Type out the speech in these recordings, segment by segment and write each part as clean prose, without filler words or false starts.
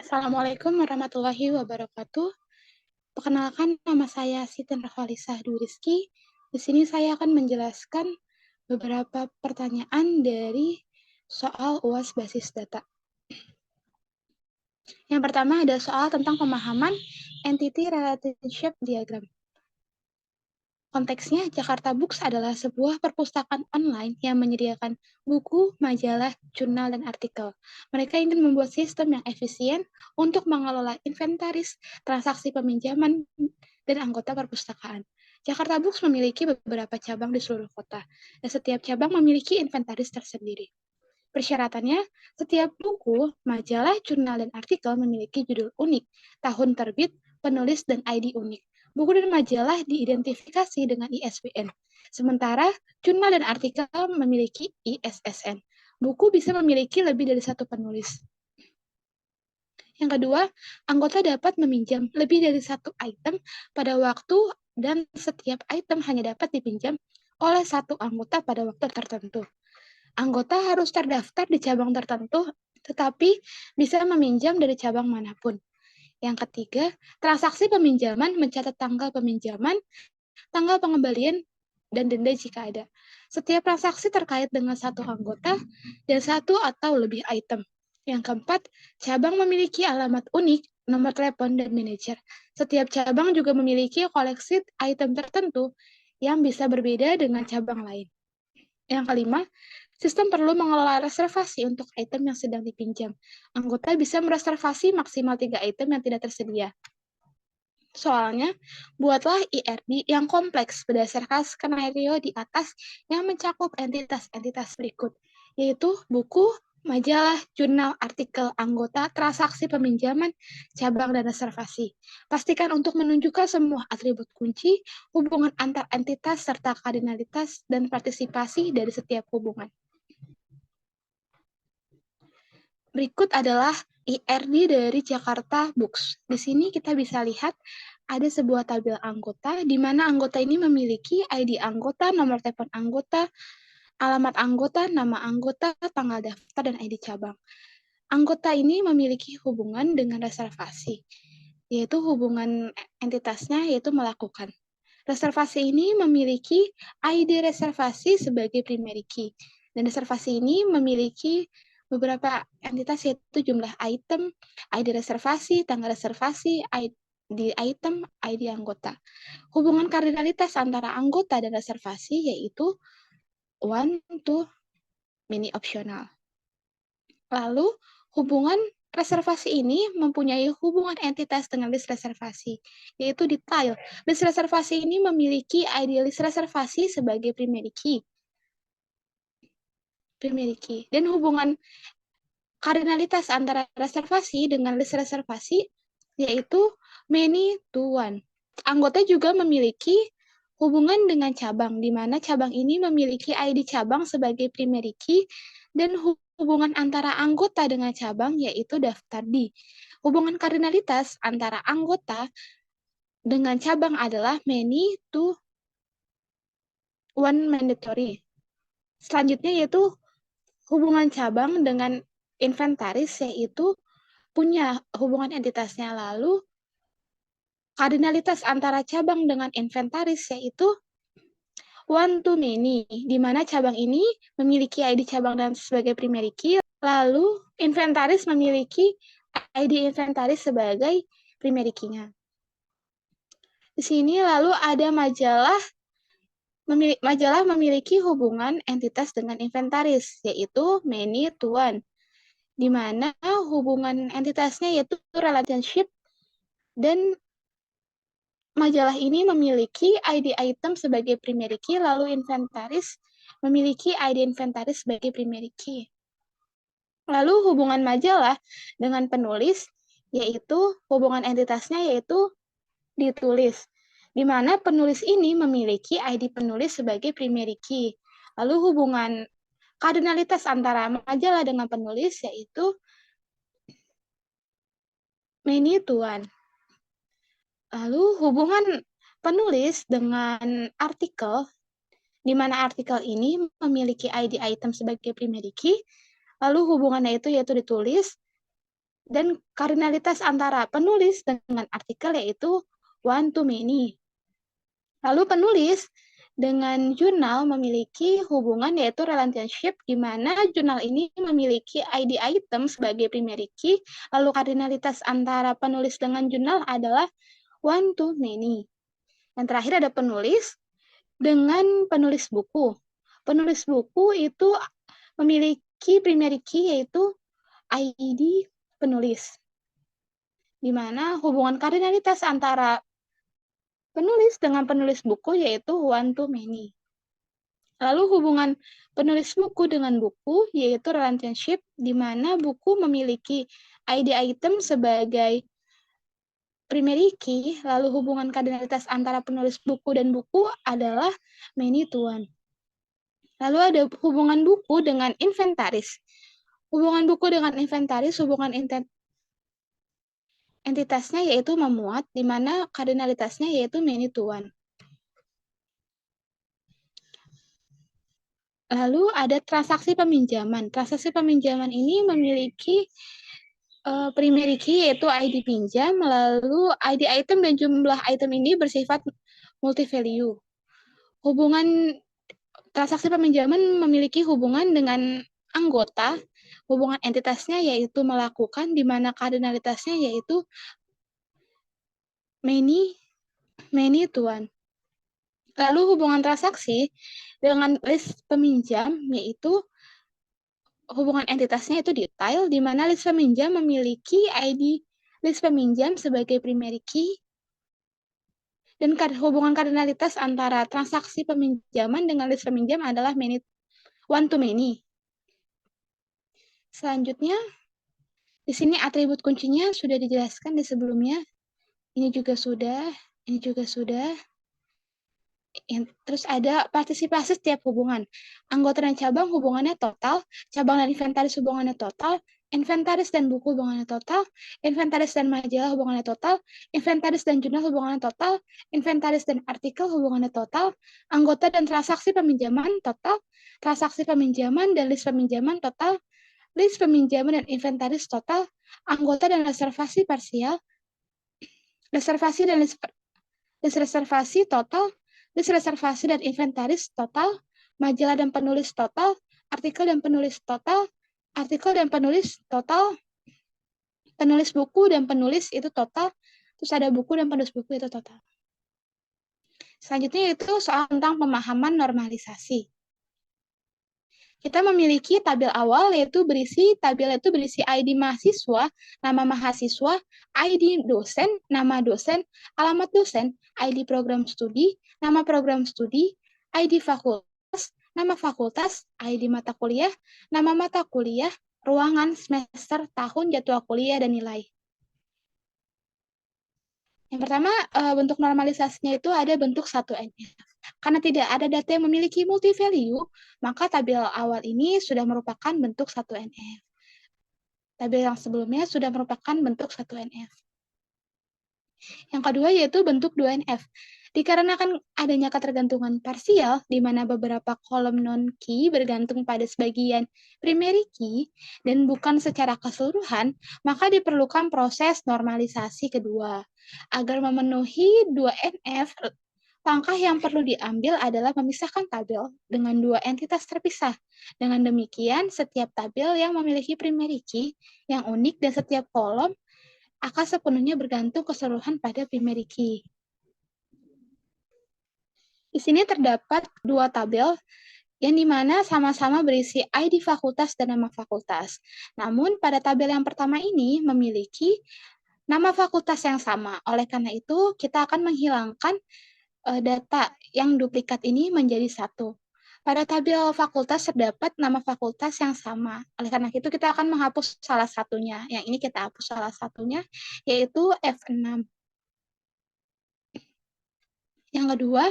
Assalamualaikum warahmatullahi wabarakatuh. Perkenalkan, nama saya Siti Nurhalisah Dwi Rizky. Di sini saya akan menjelaskan beberapa pertanyaan dari soal UAS basis data. Yang pertama ada soal tentang pemahaman Entity Relationship Diagram. Konteksnya, Jakarta Books adalah sebuah perpustakaan online yang menyediakan buku, majalah, jurnal, dan artikel. Mereka ingin membuat sistem yang efisien untuk mengelola inventaris, transaksi peminjaman, dan anggota perpustakaan. Jakarta Books memiliki beberapa cabang di seluruh kota, dan setiap cabang memiliki inventaris tersendiri. Persyaratannya, setiap buku, majalah, jurnal, dan artikel memiliki judul unik, tahun terbit, penulis, dan ID unik. Buku dan majalah diidentifikasi dengan ISBN. Sementara, jurnal dan artikel memiliki ISSN. Buku bisa memiliki lebih dari satu penulis. Yang kedua, anggota dapat meminjam lebih dari satu item pada waktu dan setiap item hanya dapat dipinjam oleh satu anggota pada waktu tertentu. Anggota harus terdaftar di cabang tertentu, tetapi bisa meminjam dari cabang manapun. Yang ketiga, transaksi peminjaman mencatat tanggal peminjaman, tanggal pengembalian, dan denda jika ada. Setiap transaksi terkait dengan satu anggota dan satu atau lebih item. Yang keempat, cabang memiliki alamat unik, nomor telepon, dan manajer. Setiap cabang juga memiliki koleksi item tertentu yang bisa berbeda dengan cabang lain. Yang kelima, sistem perlu mengelola reservasi untuk item yang sedang dipinjam. Anggota bisa mereservasi maksimal 3 item yang tidak tersedia. Soalnya, buatlah IRD yang kompleks berdasarkan skenario di atas yang mencakup entitas-entitas berikut, yaitu buku, majalah, jurnal, artikel, anggota, transaksi peminjaman, cabang, dan reservasi. Pastikan untuk menunjukkan semua atribut kunci, hubungan antar entitas, serta kardinalitas dan partisipasi dari setiap hubungan. Berikut adalah IRD dari Jakarta Books. Di sini kita bisa lihat ada sebuah tabel anggota, di mana anggota ini memiliki ID anggota, nomor telepon anggota, alamat anggota, nama anggota, tanggal daftar, dan ID cabang. Anggota ini memiliki hubungan dengan reservasi, yaitu hubungan entitasnya yaitu melakukan. Reservasi ini memiliki ID reservasi sebagai primary key, dan reservasi ini memiliki beberapa entitas yaitu jumlah item, ID reservasi, tanggal reservasi, ID item, ID anggota. Hubungan kardinalitas antara anggota dan reservasi yaitu one to many optional. Lalu, hubungan reservasi ini mempunyai hubungan entitas dengan list reservasi, yaitu detail. List reservasi ini memiliki ID list reservasi sebagai primary key. Dan hubungan kardinalitas antara reservasi dengan list reservasi yaitu many to one. Anggota juga memiliki hubungan dengan cabang, di mana cabang ini memiliki ID cabang sebagai primary key dan hubungan antara anggota dengan cabang yaitu daftar di. Hubungan kardinalitas antara anggota dengan cabang adalah many to one mandatory. Selanjutnya yaitu hubungan cabang dengan inventaris yaitu punya hubungan entitasnya. Lalu kardinalitas antara cabang dengan inventaris yaitu one to many, di mana cabang ini memiliki ID cabang dan sebagai primary key, lalu inventaris memiliki ID inventaris sebagai primary key-nya. Di sini lalu ada majalah memiliki hubungan entitas dengan inventaris, yaitu many to one, di mana hubungan entitasnya yaitu relationship, dan majalah ini memiliki ID item sebagai primary key, lalu inventaris memiliki ID inventaris sebagai primary key. Lalu hubungan majalah dengan penulis, yaitu hubungan entitasnya yaitu ditulis, di mana penulis ini memiliki ID penulis sebagai primary key. Lalu hubungan kardinalitas antara majalah dengan penulis yaitu many to one. Lalu hubungan penulis dengan artikel, di mana artikel ini memiliki ID item sebagai primary key, lalu hubungannya itu yaitu ditulis, dan kardinalitas antara penulis dengan artikel yaitu one to many. Lalu penulis dengan jurnal memiliki hubungan yaitu relationship di mana jurnal ini memiliki ID item sebagai primary key, lalu kardinalitas antara penulis dengan jurnal adalah one to many. Yang terakhir ada penulis dengan penulis buku. Penulis buku itu memiliki primary key yaitu ID penulis, di mana hubungan kardinalitas antara penulis dengan penulis buku yaitu one to many. Lalu hubungan penulis buku dengan buku yaitu relationship, di mana buku memiliki ID item sebagai primary key, lalu hubungan kardinalitas antara penulis buku dan buku adalah many to one. Lalu ada hubungan buku dengan inventaris. Hubungan buku dengan inventaris, hubungan entitasnya yaitu memuat, di mana kardinalitasnya yaitu many to one. Lalu ada transaksi peminjaman. Transaksi peminjaman ini memiliki primary key yaitu ID pinjam, lalu ID item dan jumlah item ini bersifat multi-value. Hubungan transaksi peminjaman memiliki hubungan dengan anggota, hubungan entitasnya yaitu melakukan, di mana kardinalitasnya yaitu many to one. Lalu hubungan transaksi dengan list peminjam yaitu hubungan entitasnya itu detail, di mana list peminjam memiliki ID list peminjam sebagai primary key, dan hubungan kardinalitas antara transaksi peminjaman dengan list peminjam adalah one to many. Selanjutnya, di sini atribut kuncinya sudah dijelaskan di sebelumnya. Ini juga sudah, ini juga sudah. Terus ada partisipasi setiap hubungan. Anggota dan cabang hubungannya total, cabang dan inventaris hubungannya total, inventaris dan buku hubungannya total, inventaris dan majalah hubungannya total, inventaris dan jurnal hubungannya total, inventaris dan artikel hubungannya total, anggota dan transaksi peminjaman total, transaksi peminjaman dan list peminjaman total, list peminjaman dan inventaris total, anggota dan reservasi parsial, reservasi dan list reservasi total, list reservasi dan inventaris total, majalah dan penulis total, artikel dan penulis total, artikel dan penulis total, penulis buku dan penulis itu total, terus ada buku dan penulis buku itu total. Selanjutnya itu soal tentang pemahaman normalisasi. Kita memiliki tabel awal tabel itu berisi ID mahasiswa, nama mahasiswa, ID dosen, nama dosen, alamat dosen, ID program studi, nama program studi, ID fakultas, nama fakultas, ID mata kuliah, nama mata kuliah, ruangan, semester, tahun, jadwal kuliah, dan nilai. Yang pertama, bentuk normalisasinya itu ada bentuk 1NF. Karena tidak ada data yang memiliki multi-value, maka tabel awal ini sudah merupakan bentuk 1NF. Tabel yang sebelumnya sudah merupakan bentuk 1NF. Yang kedua yaitu bentuk 2NF. Dikarenakan adanya ketergantungan parsial, di mana beberapa kolom non-key bergantung pada sebagian primary key dan bukan secara keseluruhan, maka diperlukan proses normalisasi kedua. Agar memenuhi 2NF, langkah yang perlu diambil adalah memisahkan tabel dengan dua entitas terpisah. Dengan demikian, setiap tabel yang memiliki primary key yang unik dan setiap kolom akan sepenuhnya bergantung keseluruhan pada primary key. Di sini terdapat dua tabel yang dimana sama-sama berisi ID fakultas dan nama fakultas. Namun pada tabel yang pertama ini memiliki nama fakultas yang sama. Oleh karena itu, kita akan menghilangkan data yang duplikat ini menjadi satu. Pada tabel fakultas terdapat nama fakultas yang sama. Oleh karena itu, kita akan menghapus salah satunya. Yang ini kita hapus salah satunya, yaitu F6. Yang kedua,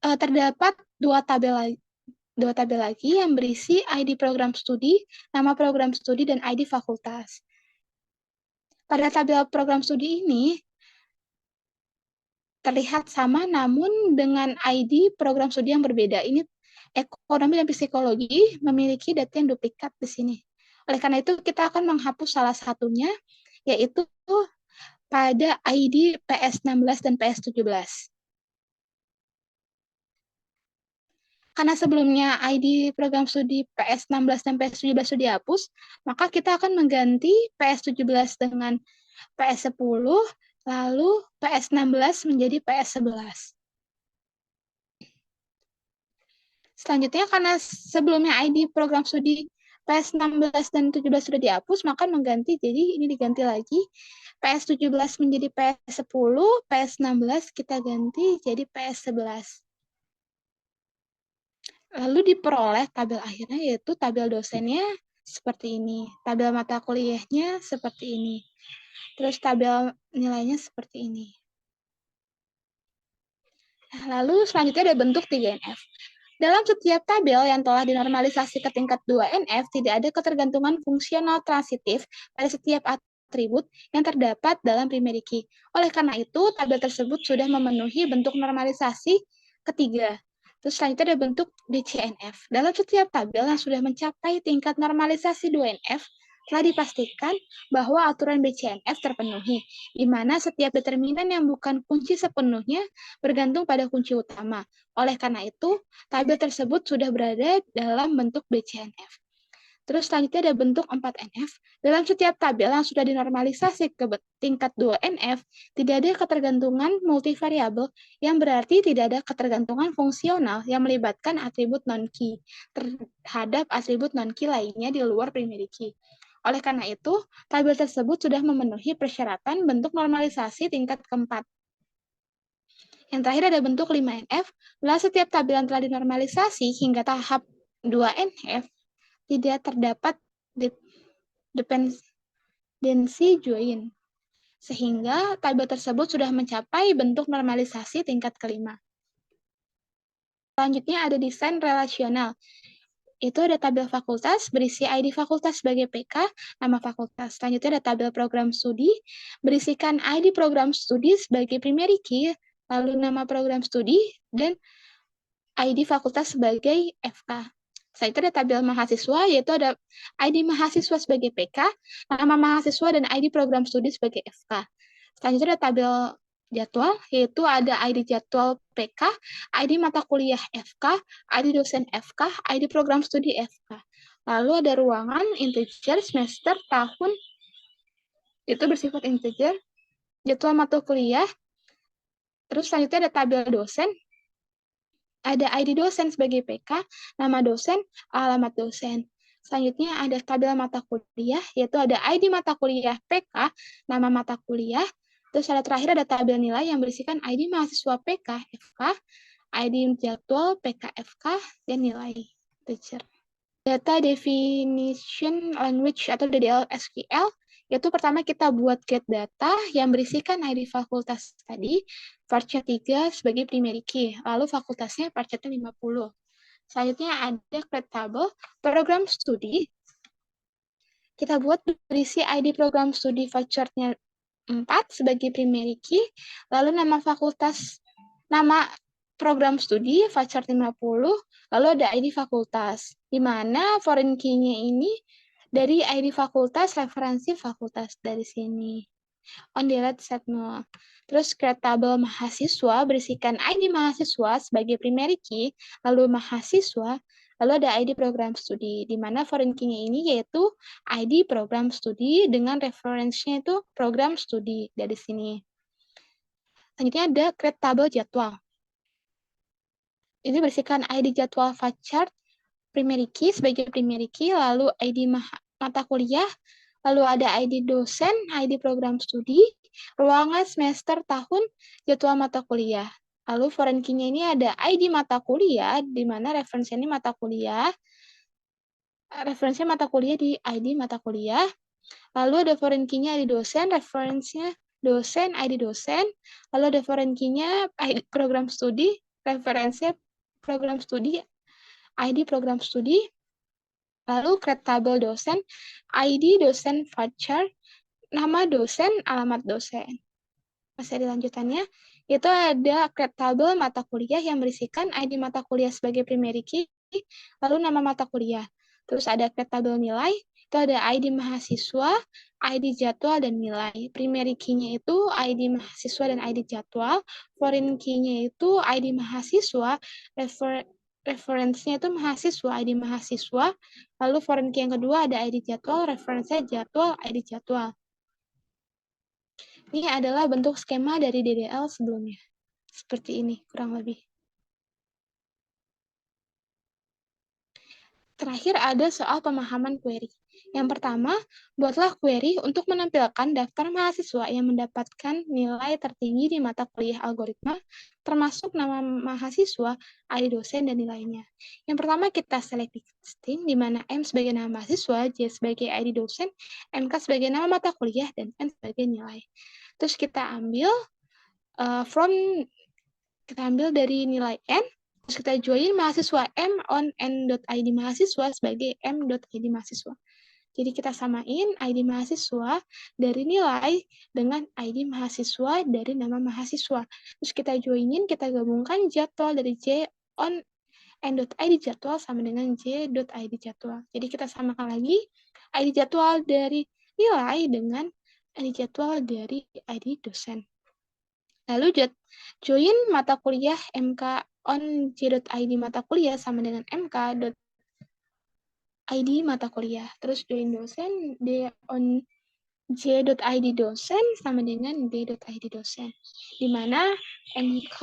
terdapat dua tabel lagi yang berisi ID program studi, nama program studi, dan ID fakultas. Pada tabel program studi ini terlihat sama namun dengan ID program studi yang berbeda. Ini ekonomi dan psikologi memiliki data yang duplikat di sini. Oleh karena itu, kita akan menghapus salah satunya, yaitu pada ID PS16 dan PS17. Karena sebelumnya ID program studi PS16 dan PS17 sudah dihapus, maka kita akan mengganti PS17 dengan PS10, lalu PS16 menjadi PS11. Selanjutnya, karena sebelumnya ID program studi PS16 dan 17 sudah dihapus, maka mengganti, jadi ini diganti lagi. PS17 menjadi PS10, PS16 kita ganti jadi PS11. Lalu diperoleh tabel akhirnya, yaitu tabel dosennya seperti ini, tabel mata kuliahnya seperti ini, terus tabel nilainya seperti ini. Lalu selanjutnya ada bentuk 3NF. Dalam setiap tabel yang telah dinormalisasi ke tingkat 2NF, tidak ada ketergantungan fungsional transitif pada setiap atribut yang terdapat dalam primary key. Oleh karena itu, tabel tersebut sudah memenuhi bentuk normalisasi ketiga. Terus selanjutnya ada bentuk DCNF. Dalam setiap tabel yang sudah mencapai tingkat normalisasi 2NF, telah dipastikan bahwa aturan BCNF terpenuhi, di mana setiap determinan yang bukan kunci sepenuhnya bergantung pada kunci utama. Oleh karena itu, tabel tersebut sudah berada dalam bentuk BCNF. Terus selanjutnya ada bentuk 4NF. Dalam setiap tabel yang sudah dinormalisasi ke tingkat 2NF, tidak ada ketergantungan multivariabel, yang berarti tidak ada ketergantungan fungsional yang melibatkan atribut non-key terhadap atribut non-key lainnya di luar primary key. Oleh karena itu, tabel tersebut sudah memenuhi persyaratan bentuk normalisasi tingkat keempat. Yang terakhir ada bentuk 5NF. Bila setiap tabel yang telah dinormalisasi hingga tahap 2NF, tidak terdapat dependency join, sehingga tabel tersebut sudah mencapai bentuk normalisasi tingkat kelima. Selanjutnya ada desain relasional. Itu ada tabel fakultas, berisi ID fakultas sebagai PK, nama fakultas. Selanjutnya ada tabel program studi, berisikan ID program studi sebagai primary key, lalu nama program studi, dan ID fakultas sebagai FK. Selanjutnya ada tabel mahasiswa, yaitu ada ID mahasiswa sebagai PK, nama mahasiswa, dan ID program studi sebagai FK. Selanjutnya ada tabel jadwal, yaitu ada ID jadwal PK, ID mata kuliah FK, ID dosen FK, ID program studi FK. Lalu ada ruangan, integer, semester, tahun, itu bersifat integer, jadwal mata kuliah. Terus selanjutnya ada tabel dosen, ada ID dosen sebagai PK, nama dosen, alamat dosen. Selanjutnya ada tabel mata kuliah, yaitu ada ID mata kuliah PK, nama mata kuliah. Terus ada terakhir ada tabel nilai yang berisikan ID mahasiswa PK, FK, ID jadwal PK, FK, dan nilai teacher. Data definition language atau DDL SQL, yaitu pertama kita buat get data yang berisikan ID fakultas tadi, varchar 3 sebagai primary key, lalu fakultasnya varcharnya 50. Selanjutnya ada create table, program studi, kita buat berisi ID program studi varcharnya 4 sebagai primary key, lalu nama fakultas, nama program studi varchar 50, lalu ada ID fakultas, di mana foreign key-nya ini dari ID fakultas, referensi fakultas dari sini. On delete set null. Terus create table mahasiswa berisikan ID mahasiswa sebagai primary key, lalu mahasiswa, lalu ada ID program studi, di mana foreign key-nya ini yaitu ID program studi dengan referensinya itu program studi dari sini. Selanjutnya ada create table jadwal. Ini berisikan ID jadwal varchar primary key sebagai primary key, lalu ID mata kuliah, lalu ada ID dosen, ID program studi, ruangan, semester, tahun, jadwal mata kuliah. Lalu foreign key-nya ini ada ID mata kuliah, di mana referensinya mata kuliah, referensinya mata kuliah di ID mata kuliah. Lalu ada foreign key-nya ID dosen, referensinya dosen, ID dosen. Lalu ada foreign key-nya ID program studi, referensinya program studi, ID program studi. Lalu create table dosen, ID dosen varchar, nama dosen, alamat dosen. Masih ada lanjutannya, itu ada create table mata kuliah yang berisikan ID mata kuliah sebagai primary key, lalu nama mata kuliah. Terus ada create table nilai, Itu ada ID mahasiswa, ID jadwal, dan nilai. Primary key-nya itu ID mahasiswa dan ID jadwal. Foreign key-nya itu ID mahasiswa, reference-nya itu mahasiswa, ID mahasiswa. Lalu foreign key yang kedua ada ID jadwal, reference-nya jadwal, ID jadwal. Ini adalah bentuk skema dari DDL sebelumnya. Seperti ini, kurang lebih. Terakhir ada soal pemahaman query. Yang pertama, buatlah query untuk menampilkan daftar mahasiswa yang mendapatkan nilai tertinggi di mata kuliah algoritma, termasuk nama mahasiswa, ID dosen, dan nilainya. Yang pertama kita select listing, di mana M sebagai nama mahasiswa, J sebagai ID dosen, MK sebagai nama mata kuliah, dan N sebagai nilai. Terus kita ambil dari nilai N, terus kita join mahasiswa M on N.id mahasiswa sebagai M.id mahasiswa. Jadi kita samain ID mahasiswa dari nilai dengan ID mahasiswa dari nama mahasiswa. Terus kita joinin, kita gabungkan jadwal dari J on N.id jadwal sama dengan J.id jadwal. Jadi kita samakan lagi ID jadwal dari nilai dengan ID jadwal dari ID dosen. Lalu join mata kuliah MK on J.id mata kuliah sama dengan MK.id mata kuliah. Terus join dosen D on J.id dosen sama dengan D.id dosen. Di mana MK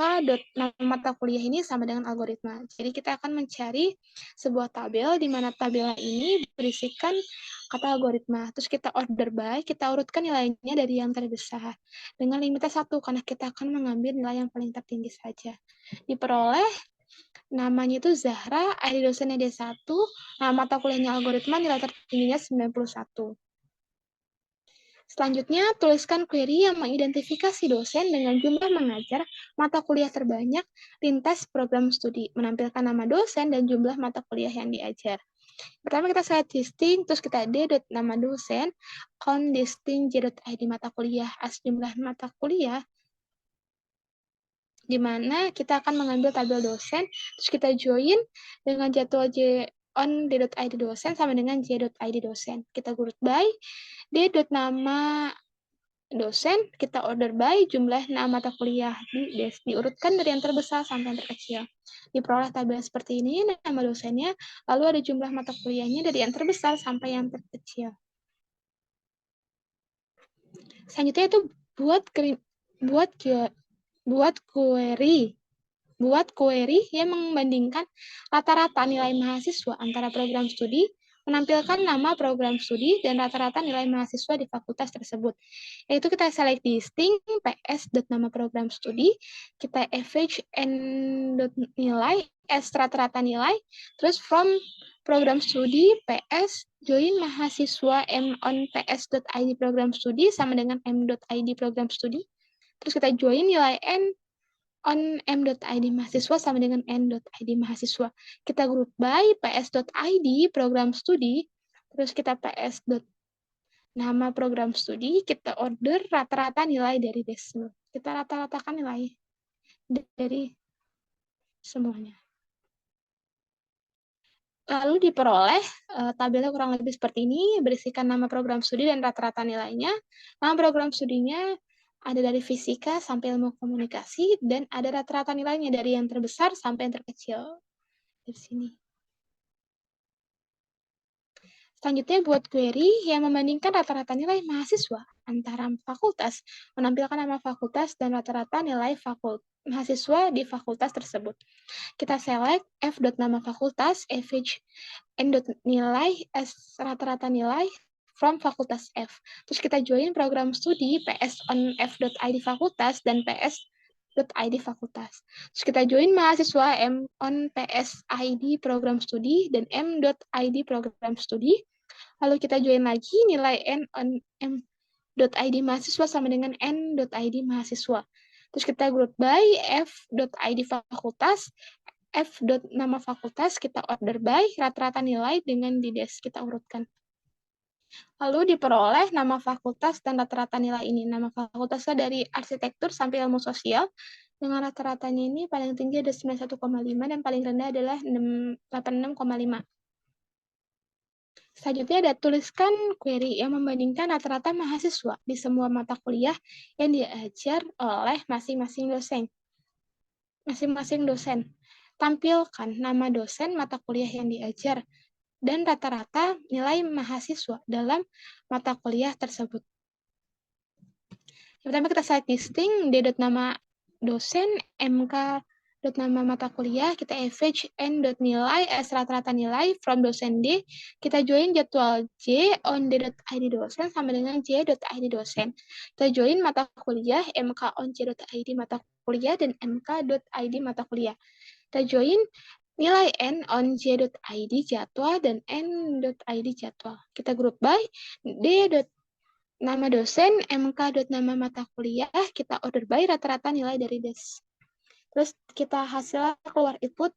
nama mata kuliah ini sama dengan algoritma. Jadi kita akan mencari sebuah tabel di mana tabel ini berisikan kata algoritma. Terus kita order by, kita urutkan nilainya dari yang terbesar. Dengan limitnya 1, karena kita akan mengambil nilai yang paling tertinggi saja. Diperoleh namanya itu Zahra, ID dosennya D1, nama mata kuliahnya algoritma, nilai tertingginya 91. Selanjutnya, tuliskan query yang mengidentifikasi dosen dengan jumlah mengajar mata kuliah terbanyak lintas program studi, menampilkan nama dosen dan jumlah mata kuliah yang diajar. Pertama kita select listing, terus kita d.nama dosen, count listing j.id mata kuliah as jumlah mata kuliah, di mana kita akan mengambil tabel dosen, terus kita join dengan jadwal j on d.id dosen sama dengan j.id dosen. Kita group by d.nama dosen, kita order by jumlah nama mata kuliah, diurutkan dari yang terbesar sampai yang terkecil. Diperoleh tabel seperti ini, nama dosennya, lalu ada jumlah mata kuliahnya dari yang terbesar sampai yang terkecil. Selanjutnya itu buat query yang membandingkan rata-rata nilai mahasiswa antara program studi, menampilkan nama program studi dan rata-rata nilai mahasiswa di fakultas tersebut. Yaitu kita select listing ps.nama program studi, kita average n.nilai s rata-rata nilai, terus from program studi ps join mahasiswa m on ps.id program studi sama dengan m.id program studi. Terus kita join nilai n on m.id mahasiswa sama dengan n.id mahasiswa. Kita group by ps.id program studi, terus kita ps.nama program studi, kita order rata-rata nilai dari decimal. Kita rata-ratakan nilai dari semuanya. Lalu diperoleh tabelnya kurang lebih seperti ini, berisikan nama program studi dan rata-rata nilainya. Nama program studinya ada dari fisika sampai ilmu komunikasi, dan ada rata-rata nilainya dari yang terbesar sampai yang terkecil. Di sini. Selanjutnya buat query yang membandingkan rata-rata nilai mahasiswa antara fakultas, menampilkan nama fakultas dan rata-rata nilai mahasiswa di fakultas tersebut. Kita select f.nama fakultas, average n.nilai, s rata-rata nilai, from fakultas F. Terus kita join program studi ps on f.id fakultas dan ps.id fakultas. Terus kita join mahasiswa M on ps.id program studi dan m.id program studi. Lalu kita join lagi nilai n on m.id mahasiswa sama dengan n.id mahasiswa. Terus kita group by f.id fakultas, f.nama fakultas, kita order by rata-rata nilai dengan di des kita urutkan. Lalu diperoleh nama fakultas dan rata-rata nilai ini. Nama fakultasnya dari arsitektur sampai ilmu sosial. Dengan rata-ratanya ini paling tinggi ada 91,5 dan paling rendah adalah 86,5. Selanjutnya ada tuliskan query yang membandingkan rata-rata mahasiswa di semua mata kuliah yang diajar oleh masing-masing dosen. Tampilkan nama dosen mata kuliah yang diajar dan rata-rata nilai mahasiswa dalam mata kuliah tersebut. Yang pertama kita side listing, d.nama dosen, mk nama mata kuliah, kita average n.nilai as rata-rata nilai from dosen D, kita join jadwal J on d.id dosen sama dengan j.id dosen. Kita join mata kuliah mk on j.id mata kuliah dan mk.id mata kuliah. Kita join nilai n on j.id jadwal dan n.id jadwal. Kita group by d. Nama dosen, mk.nama mata kuliah, kita order by rata-rata nilai dari des. Terus kita hasilnya keluar input,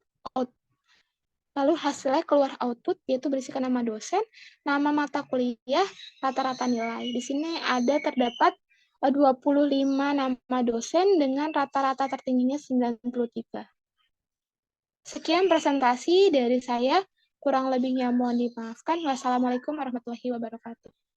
lalu hasilnya keluar output, yaitu berisikan nama dosen, nama mata kuliah, rata-rata nilai. Di sini ada terdapat 25 nama dosen dengan rata-rata tertingginya 93. Sekian presentasi dari saya, kurang lebihnya mohon dimaafkan. Wassalamualaikum warahmatullahi wabarakatuh.